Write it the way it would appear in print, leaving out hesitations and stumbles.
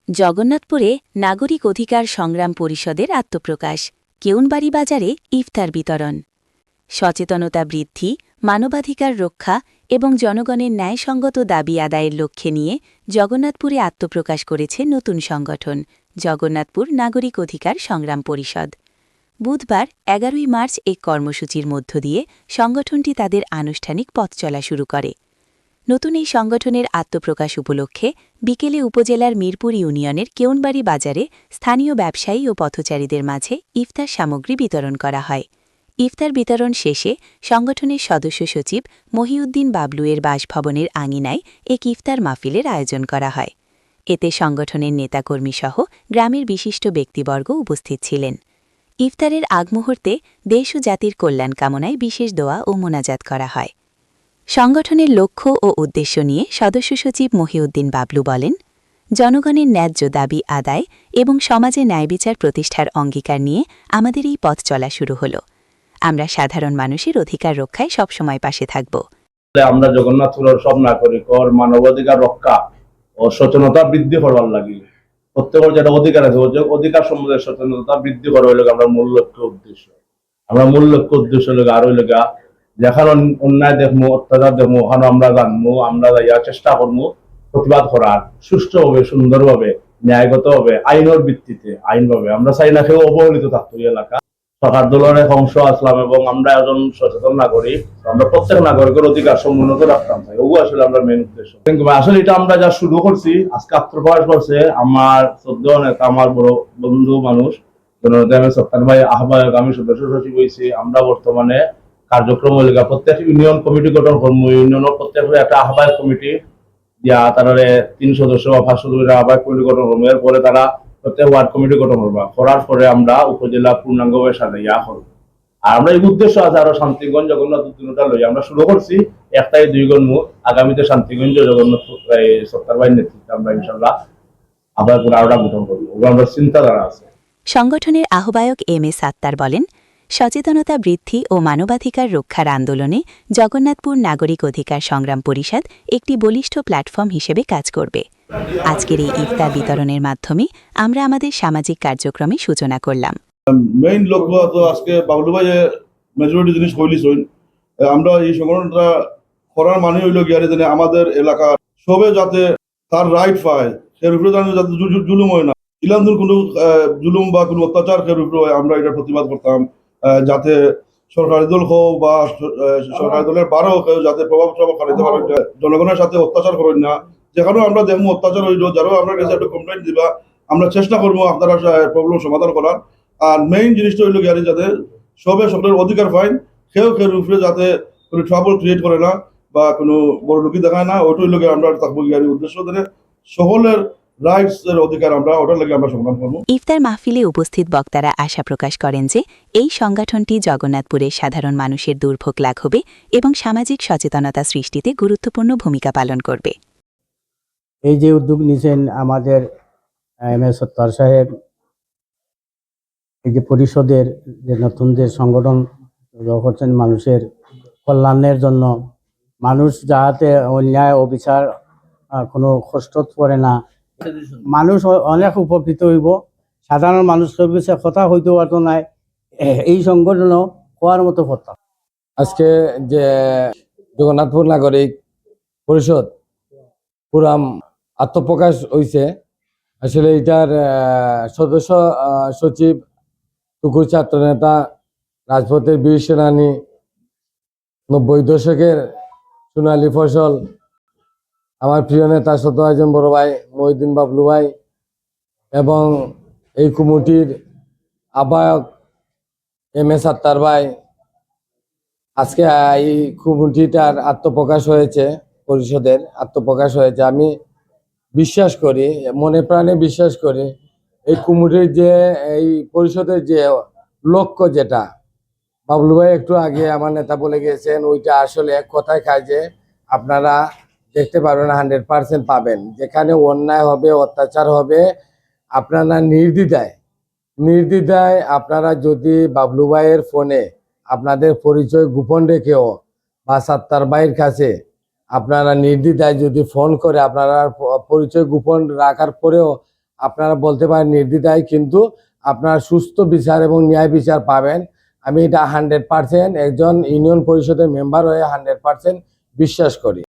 জগন্নাথপুরে নাগরিক অধিকার সংগ্রাম পরিষদের আত্মপ্রকাশ, কেউনবাড়ি বাজারে ইফতার বিতরণ। সচেতনতা বৃদ্ধি, মানবাধিকার রক্ষা এবং জনগণের ন্যায়সঙ্গত দাবি আদায়ের লক্ষ্যে নিয়ে জগন্নাথপুরে আত্মপ্রকাশ করেছে নতুন সংগঠন জগন্নাথপুর নাগরিক অধিকার সংগ্রাম পরিষদ। বুধবার ১১ই মার্চ এক কর্মসূচির মধ্য দিয়ে সংগঠনটি তাদের আনুষ্ঠানিক পথ চলা শুরু করে। নতুন এই সংগঠনের আত্মপ্রকাশ উপলক্ষে বিকেলে উপজেলার মিরপুর ইউনিয়নের কেউনবাড়ি বাজারে স্থানীয় ব্যবসায়ী ও পথচারীদের মাঝে ইফতার সামগ্রী বিতরণ করা হয়। ইফতার বিতরণ শেষে সংগঠনের সদস্য সচিব মহিউদ্দিন বাবলুয়ের বাসভবনের আঙিনায় এক ইফতার মাহফিলের আয়োজন করা হয়। এতে সংগঠনের নেতাকর্মীসহ গ্রামের বিশিষ্ট ব্যক্তিবর্গ উপস্থিত ছিলেন। ইফতারের আগ মুহূর্তে দেশ ও জাতির কল্যাণ কামনায় বিশেষ দোয়া ও মোনাজাত করা হয়। সংগঠনের লক্ষ্য ও উদ্দেশ্য নিয়ে সদস্য সচিব মহিউদ্দিন বাবলু বলেন, জনগণের ন্যায্য দাবি আদায় এবং সমাজে ন্যায়বিচার প্রতিষ্ঠার অঙ্গীকার নিয়ে আমাদের এই পথ চলা শুরু হল। আমরা সাধারণ মানুষের অধিকার রক্ষায় সবসময় পাশে থাকব। আমরা জগন্নাথপুরের সব নাগরিকর মানবাধিকার রক্ষা ও সচেতনতা বৃদ্ধি করবার লাগি প্রত্যেকের যেটা অধিকার আছে অধিকার সম্বন্ধে সচেতনতা বৃদ্ধি করা হইল আমরা মূল লক্ষ্য উদ্দেশ্য। আমরা মূল লক্ষ্য উদ্দেশ্য হইল আর হইল যেখানে অন্যায় দেখবো, অত্যাচার দেখবো, ওখানে আমরা জানবো, আমরা যাইয়া চেষ্টা করবো প্রতিবাদ করার সুষ্ঠুভাবে, সুন্দরভাবে, ন্যায়গতভাবে, আইনের ভিত্তিতে, আইনভাবে। আমরা চাই না কেউ অবহেলিত থাকতো এই এলাকা। সরকার দলের এক অংশ আসলাম এবং আমরা একজন সচেতন নাগরিক, আমরা প্রত্যেক নাগরিকের অধিকার সমুন্নত রাখতাম চাই। ওগুলো আসলে আমরা মেন উদ্দেশ্য। আসলে এটা আমরা যা শুরু করছি আজকে আত্মপ্রকাশ করছে আমার শ্রদ্ধ নেতা, আমার বড় বন্ধু মানুষ সত্তার ভাই আহ্বায়ক, আমি সদস্য সচিব হয়েছি। আমরা বর্তমানে কার্যক্রম প্রত্যেক ইউনিয়ন কমিটি গঠন করবো। ইউনিয়নের প্রত্যেক একটা আহ্বায়ক কমিটি দিয়া তারা ৩ সদস্য বা ৫ সদস্য আহ্বায়ক কমিটি গঠন করবো। এরপরে তারা প্রত্যেক ওয়ার্ড কমিটি গঠন করবো। করার পরে আমরা উপজেলা পূর্ণাঙ্গভাবে সাজাইয়া করবো। আর আমরা এই উদ্দেশ্য আছে আরো শান্তিগঞ্জ জগন্নাথ উদ্দিনটা লই আমরা শুরু করছি ১ তারিখ ২ গণ আগামীতে শান্তিগঞ্জ জগন্নাথ সত্তার ভাইয়ের নেতৃত্বে আমরা ইনশাল্লাহ আবার আরোটা গঠন করবো। আমরা চিন্তাধারা আছে। সংগঠনের আহ্বায়ক এম.এ. সাত্তার বলেন, সচেতনতা বৃদ্ধি ও মানবাধিকার রক্ষার আন্দোলনে জগন্নাথপুর নাগরিক অধিকার সংগ্রাম পরিষদ একটি বলিষ্ঠ প্ল্যাটফর্ম হিসেবে কাজ করবে। আজকের এই ইফতার বিতরণের মাধ্যমে আমরা আমাদের সামাজিক কার্যক্রমে সূচনা করলাম। মেইন লক্ষ্য তো আজকে বাবলু ভাইয়ে মেজরিটি জিনিস হইলিস আমরা এই সংগঠনটা করার মানে হইল গিয়ারে জানে আমাদের এলাকা সবে যাতে তার রাইট পায়, এর উপরে যাতে জুলুম হয় না, ইলামদুর কোনো জুলুম বা কোনো অত্যাচার এর উপরে আমরা এটা প্রতিবাদ করতাম। যাতে সরকারি দল হোক বা সরকারি দলের বারো হোক যাতে প্রভাব খাটাইতে পারে, জনগণের সাথে অত্যাচার করেন না। যেখানেও আমরা দেখবো অত্যাচার হইল, যারাও আপনার কাছে একটা কমপ্লেন দিবা, আমরা চেষ্টা করবো আপনারা প্রবলেম সমাধান করার। আর মেইন জিনিসটা হইল গিয়ারি যাতে সবে সকলের অধিকার পায়, কেউ উপরে যাতে কোনো ট্রাবল ক্রিয়েট করে না বা কোনো বড় লুকি দেখায় না। ওইটাই লোকে আমরা থাকবো গিয়ারি উদ্দেশ্য ধরে সকলের রাইটস এর অধিকার আমরা ওটার লাগে আমরা সংগ্রাম করব। ইফতার মাহফিলে উপস্থিত বক্তারা আশা প্রকাশ করেন যে এই সংগঠনটি জগন্নাথপুরের সাধারণ মানুষের দুর্ভোগ লাঘবে এবং সামাজিক সচেতনতা সৃষ্টিতে গুরুত্বপূর্ণ ভূমিকা পালন করবে। এই যে উদ্যোগ নিয়েছেন আমাদের এম.এ. সত্তার সাহেব, এই যে পরিষদের যে নতুন যে সংগঠন করছেন মানুষের কল্যাণের জন্য, মানুষ যাতে অন্যায় অবিচার কোনো কষ্ট পড়ে না, মানুষ অনেক উপকৃত হইব। সাধারণ মানুষের কাছে কথা হইতে পারতো নাই, এই সংগঠনও হওয়ার মতো কথা। আজকে যে জগন্নাথপুর নাগরিক পরিষদ পুরাম আত্মপ্রকাশ হয়েছে, আসলে এটার সদস্য সচিব, টুকুর ছাত্র নেতা, রাজপথের বীর সেনানী, ৯০ দশকের সোনালী ফসল, আমার প্রিয় নেতা শত একজন বড় ভাই মহিউদ্দিন বাবলু ভাই এবং এই কমিটির আহ্বায়ক এম.এ. সাত্তার ভাই। আজকে এই কমিটিটার আত্মপ্রকাশ হয়েছে, পরিষদের আত্মপ্রকাশ হয়েছে। আমি বিশ্বাস করি, মনে প্রাণে বিশ্বাস করি, এই কমিটির যে এই পরিষদের যে লক্ষ্য, যেটা বাবলু ভাই একটু আগে আমার নেতা বলে গেছেন, ওইটা আসলে কথায় খায় যে আপনারা দেখতে পারবেন 100% পাবেন। যেখানে অন্যায় হবে, অত্যাচার হবে, আপনারা নির্দ্বিধায় আপনারা যদি বাবলু ভাইয়ের ফোনে আপনাদের পরিচয় গোপন রেখেও বা সাত্তার ভাইয়ের কাছে আপনারা নির্দ্বিধায় যদি ফোন করে আপনারা পরিচয় গোপন রাখার পরেও আপনারা বলতে পারেন নির্দ্বিধায়, কিন্তু আপনারা সুস্থ বিচার এবং ন্যায় বিচার পাবেন। আমি এটা 100% একজন ইউনিয়ন পরিষদের মেম্বার হয়ে 100% বিশ্বাস করি।